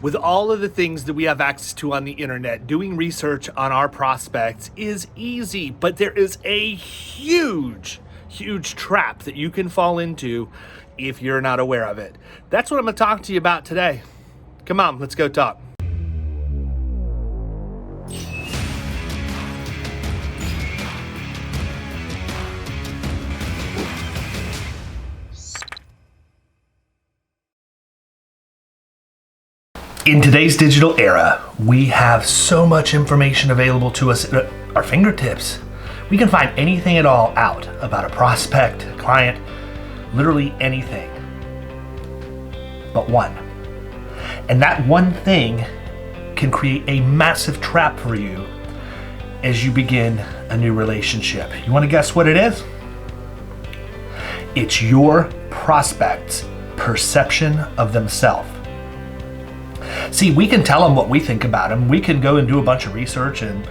With all of the things that we have access to on the internet, doing research on our prospects is easy, but there is a huge trap that you can fall into if you're not aware of it. That's what I'm going to talk to you about today. Come on, let's go talk. In today's digital era, we have so much information available to us at our fingertips. We can find anything at all out about a prospect, a client, literally anything but one. And that one thing can create a massive trap for you as you begin a new relationship. You want to guess what it is? It's your prospect's perception of themselves. See, we can tell them what we think about them. We can go and do a bunch of research and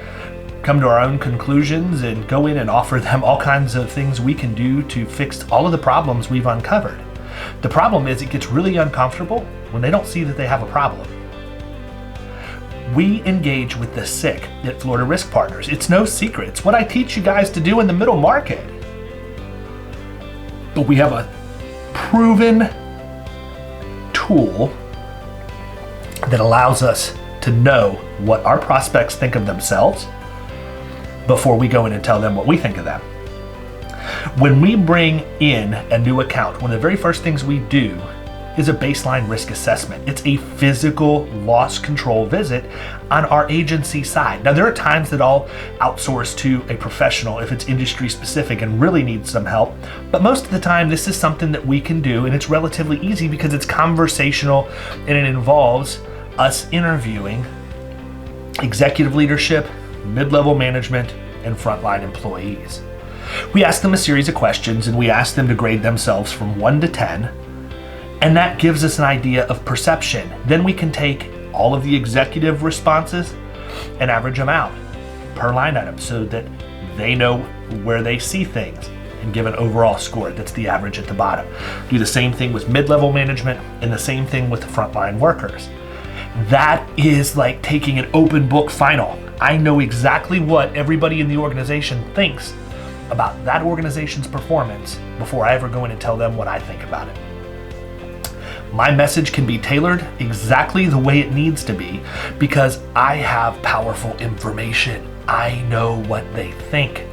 come to our own conclusions and go in and offer them all kinds of things we can do to fix all of the problems we've uncovered. The problem is it gets really uncomfortable when they don't see that they have a problem. We engage with the sick at Florida Risk Partners. It's no secret. It's what I teach you guys to do in the middle market. But we have a proven tool that allows us to know what our prospects think of themselves before we go in and tell them what we think of them. When we bring in a new account, one of the very first things we do is a baseline risk assessment. It's a physical loss control visit on our agency side. Now, there are times that I'll outsource to a professional if it's industry specific and really needs some help, but most of the time this is something that we can do, and it's relatively easy because it's conversational and it involves us interviewing executive leadership, mid-level management, and frontline employees. We ask them a series of questions and we ask them to grade themselves from 1 to 10, and that gives us an idea of perception. Then we can take all of the executive responses and average them out per line item so that they know where they see things and give an overall score. That's the average at the bottom. Do the same thing with mid-level management and the same thing with the frontline workers. That is like taking an open book final. I know exactly what everybody in the organization thinks about that organization's performance before I ever go in and tell them what I think about it. My message can be tailored exactly the way it needs to be because I have powerful information. I know what they think.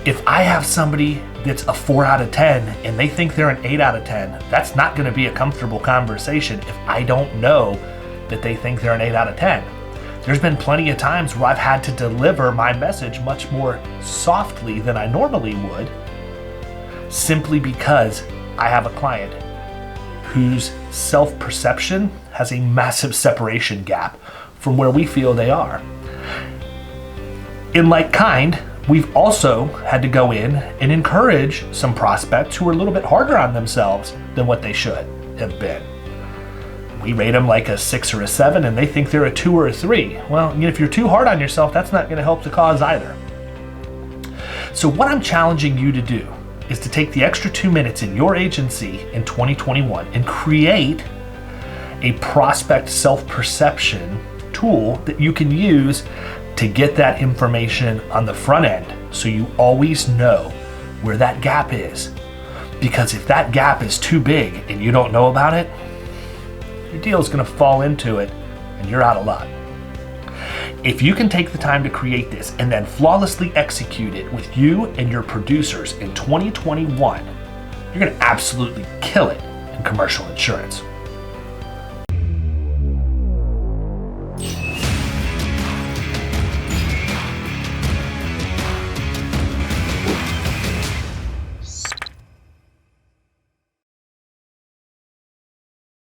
If I have somebody that's a 4 out of 10 and they think they're an 8 out of 10, that's not going to be a comfortable conversation if I don't know that they think they're an 8 out of 10. There's been plenty of times where I've had to deliver my message much more softly than I normally would, simply because I have a client whose self-perception has a massive separation gap from where we feel they are. In like kind, we've also had to go in and encourage some prospects who are a little bit harder on themselves than what they should have been. We rate them like a 6 or a 7 and they think they're a 2 or a 3. Well, if you're too hard on yourself, that's not going to help the cause either. So what I'm challenging you to do is to take the extra 2 minutes in your agency in 2021 and create a prospect self-perception tool that you can use to get that information on the front end so you always know where that gap is. Because if that gap is too big and you don't know about it, your deal is going to fall into it and you're out of luck. If you can take the time to create this and then flawlessly execute it with you and your producers in 2021, you're going to absolutely kill it in commercial insurance.